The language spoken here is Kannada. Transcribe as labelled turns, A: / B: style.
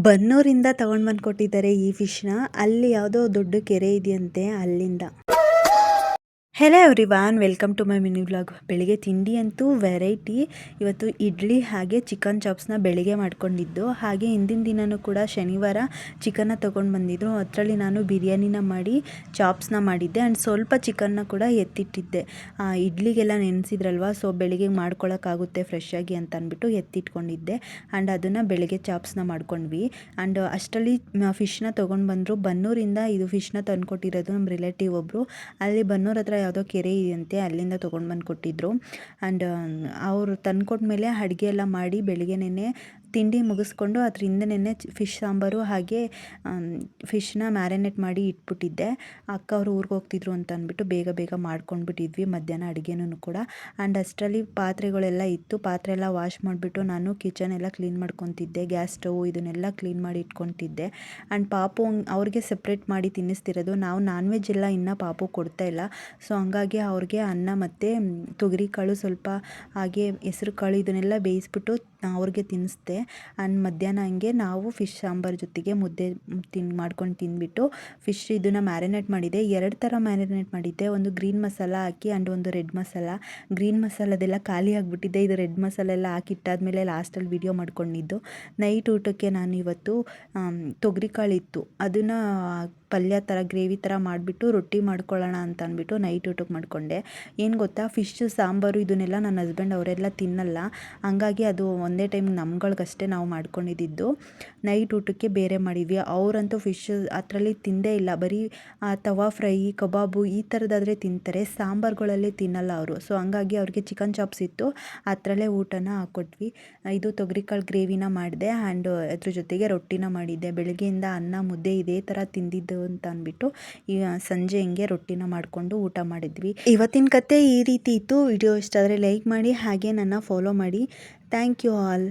A: ಬನ್ನೂರಿಂದ ತಗೊಂಡು ಬಂದು ಕೊಟ್ಟಿದ್ದಾರೆ ಈ ಫಿಶ್ನ. ಅಲ್ಲಿ ಯಾವುದೋ ದೊಡ್ಡ ಕೆರೆ ಇದೆಯಂತೆ, ಅಲ್ಲಿಂದ. Hello everyone, welcome to my mini vlog. ಬೆಳಿಗ್ಗೆ ತಿಂಡಿ ಅಂತೂ ವೆರೈಟಿ. ಇವತ್ತು ಇಡ್ಲಿ ಹಾಗೆ ಚಿಕನ್ ಚಾಪ್ಸ್ನ ಬೆಳಿಗ್ಗೆ ಮಾಡ್ಕೊಂಡಿದ್ದು. ಹಾಗೆ ಹಿಂದಿನ ದಿನವೂ ಕೂಡ ಶನಿವಾರ ಚಿಕನ್ನ ತೊಗೊಂಡು ಬಂದಿದ್ರು. ಅದರಲ್ಲಿ ನಾನು ಬಿರಿಯಾನಿನ ಮಾಡಿ ಚಾಪ್ಸ್ನ ಮಾಡಿದ್ದೆ ಆ್ಯಂಡ್ ಸ್ವಲ್ಪ ಚಿಕನ್ನ ಕೂಡ ಎತ್ತಿಟ್ಟಿದ್ದೆ. ಇಡ್ಲಿಗೆಲ್ಲ ನೆನೆಸಿದ್ರಲ್ವ, ಸೊ ಬೆಳಿಗ್ಗೆ ಮಾಡ್ಕೊಳ್ಳೋಕ್ಕಾಗುತ್ತೆ ಫ್ರೆಶ್ ಆಗಿ ಅಂತ ಅಂದ್ಬಿಟ್ಟು ಎತ್ತಿಟ್ಕೊಂಡಿದ್ದೆ. ಆ್ಯಂಡ್ ಅದನ್ನು ಬೆಳಿಗ್ಗೆ ಚಾಪ್ಸ್ನ ಮಾಡ್ಕೊಂಡ್ವಿ. ಆ್ಯಂಡ್ ಅಷ್ಟರಲ್ಲಿ ಫಿಶ್ನ ತೊಗೊಂಡು ಬಂದರು. ಬನ್ನೂರಿಂದ ಇದು ಫಿಶ್ನ ತಂದುಕೊಟ್ಟಿರೋದು ನಮ್ಮ ರಿಲೇಟಿವ್ ಒಬ್ಬರು. ಅಲ್ಲಿ ಬನ್ನೂರ ಹತ್ರ ಯಾವುದೋ ಕೆರೆ ಇದೆಯಂತೆ, ಅಲ್ಲಿಂದ ತೊಗೊಂಡು ಬಂದು ಕೊಟ್ಟಿದ್ದರು. ಆ್ಯಂಡ್ ಅವರು ತಂದುಕೊಟ್ಮೇಲೆ ಅಡುಗೆ ಎಲ್ಲ ಮಾಡಿ ಬೆಳಿಗ್ಗೆನೇ ತಿಂಡಿ ಮುಗಿಸ್ಕೊಂಡು ಅದ್ರ ಹಿಂದೆನೇ ಫಿಶ್ ಸಾಂಬಾರು ಹಾಗೆ ಫಿಶ್ನ ಮ್ಯಾರಿನೇಟ್ ಮಾಡಿ ಇಟ್ಬಿಟ್ಟಿದ್ದೆ. ಅಕ್ಕ ಅವರು ಊರಿಗೆ ಹೋಗ್ತಿದ್ರು ಅಂತ ಅಂದ್ಬಿಟ್ಟು ಬೇಗ ಬೇಗ ಮಾಡ್ಕೊಂಡ್ಬಿಟ್ಟಿದ್ವಿ ಮಧ್ಯಾಹ್ನ ಅಡುಗೆನೂ ಕೂಡ. ಆ್ಯಂಡ್ ಅಷ್ಟರಲ್ಲಿ ಪಾತ್ರೆಗಳೆಲ್ಲ ಇತ್ತು. ಪಾತ್ರೆ ಎಲ್ಲ ವಾಶ್ ಮಾಡಿಬಿಟ್ಟು ನಾನು ಕಿಚನ್ ಎಲ್ಲ ಕ್ಲೀನ್ ಮಾಡ್ಕೊತಿದ್ದೆ. ಗ್ಯಾಸ್ ಸ್ಟವ್ ಇದನ್ನೆಲ್ಲ ಕ್ಲೀನ್ ಮಾಡಿ ಇಟ್ಕೊತಿದ್ದೆ. ಆ್ಯಂಡ್ ಪಾಪು ಅವ್ರಿಗೆ ಸಪ್ರೇಟ್ ಮಾಡಿ ತಿನ್ನಿಸ್ತಿರೋದು. ನಾವು ನಾನ್ ವೆಜ್ ಎಲ್ಲ ಇನ್ನೂ ಪಾಪು ಕೊಡ್ತಾ ಇಲ್ಲ. ಸೊ ಹಂಗಾಗಿ ಅವ್ರಿಗೆ ಅನ್ನ ಮತ್ತು ತೊಗರಿಕಾಳು ಸ್ವಲ್ಪ ಹಾಗೆ ಹೆಸ್ರು ಕಾಳು ಇದನ್ನೆಲ್ಲ ಬೇಯಿಸ್ಬಿಟ್ಟು ಅವ್ರಿಗೆ ತಿನ್ನಿಸ್ದೆ. ಆ್ಯಂಡ್ ಮಧ್ಯಾಹ್ನ ಹಂಗೆ ನಾವು ಫಿಶ್ ಸಾಂಬಾರು ಜೊತೆಗೆ ಮುದ್ದೆ ಮಾಡ್ಕೊಂಡು ತಿಂದ್ಬಿಟ್ಟು ಫಿಶ್ ಇದನ್ನು ಮ್ಯಾರಿನೇಟ್ ಮಾಡಿದ್ದೆ. 2 ಥರ ಮ್ಯಾರಿನೇಟ್ ಮಾಡಿದ್ದೆ. ಒಂದು ಗ್ರೀನ್ ಮಸಾಲ ಹಾಕಿ ಆ್ಯಂಡ್ ಒಂದು ರೆಡ್ ಮಸಾಲ. ಗ್ರೀನ್ ಮಸಾಲದೆಲ್ಲ ಖಾಲಿ ಆಗಿಬಿಟ್ಟಿದ್ದೆ. ಇದು ರೆಡ್ ಮಸಾಲ ಎಲ್ಲ ಹಾಕಿಟ್ಟಾದ್ಮೇಲೆ ಲಾಸ್ಟಲ್ಲಿ ವಿಡಿಯೋ ಮಾಡ್ಕೊಂಡಿದ್ದು. ನೈಟ್ ಊಟಕ್ಕೆ ನಾನು ಇವತ್ತು ತೊಗರಿಕಾಳಿತ್ತು, ಅದನ್ನು ಪಲ್ಯ ಥರ ಗ್ರೇವಿ ಥರ ಮಾಡಿಬಿಟ್ಟು ರೊಟ್ಟಿ ಮಾಡ್ಕೊಳ್ಳೋಣ ಅಂತ ಅಂದ್ಬಿಟ್ಟು ನೈಟ್ ಊಟಕ್ಕೆ ಮಾಡಿಕೊಂಡೆ. ಏನು ಗೊತ್ತಾ, ಫಿಶ್ ಸಾಂಬಾರು ಇದನ್ನೆಲ್ಲ ನನ್ನ ಹಸ್ಬೆಂಡ್ ಅವರೆಲ್ಲ ತಿನ್ನಲ್ಲ. ಹಂಗಾಗಿ ಅದು ಒಂದೇ ಟೈಮ್ ನಮ್ಗಳಿಗಷ್ಟೇ ನಾವು ಮಾಡ್ಕೊಂಡಿದ್ದು. ನೈಟ್ ಊಟಕ್ಕೆ ಬೇರೆ ಮಾಡಿದ್ವಿ. ಅವರಂತೂ ಫಿಶ್ ಅದರಲ್ಲಿ ತಿಂದೇ ಇಲ್ಲ. ಬರೀ ತವಾ ಫ್ರೈ, ಕಬಾಬು ಈ ಥರದ್ದಾದರೆ ತಿಂತಾರೆ, ಸಾಂಬಾರುಗಳಲ್ಲಿ ತಿನ್ನಲ್ಲ ಅವರು. ಸೊ ಹಂಗಾಗಿ ಅವ್ರಿಗೆ ಚಿಕನ್ ಚಾಪ್ಸ್ ಇತ್ತು, ಅದರಲ್ಲೇ ಊಟನ ಹಾಕ್ಕೊಟ್ವಿ. ಇದು ತೊಗರಿಕಾಳು ಗ್ರೇವಿನ ಮಾಡಿದೆ ಆ್ಯಂಡ್ ಅದ್ರ ಜೊತೆಗೆ ರೊಟ್ಟಿನ ಮಾಡಿದ್ದೆ. ಬೆಳಗ್ಗೆಯಿಂದ ಅನ್ನ ಮುದ್ದೆ ಇದೇ ಥರ ತಿಂದಿದ್ದು ಅಂತ ಅಂದ್ಬಿಟ್ಟು ಈಗ ಸಂಜೆ ಹಿಂಗೆ ರೊಟ್ಟಿನ ಮಾಡಿಕೊಂಡು ಊಟ ಮಾಡಿದ್ವಿ. ಇವತ್ತಿನ ಕತೆ ಈ ರೀತಿ ಇತ್ತು. ವಿಡಿಯೋ ಇಷ್ಟ ಆದರೆ ಲೈಕ್ ಮಾಡಿ, ಹಾಗೆ ನನ್ನ ಫಾಲೋ ಮಾಡಿ. Thank you all.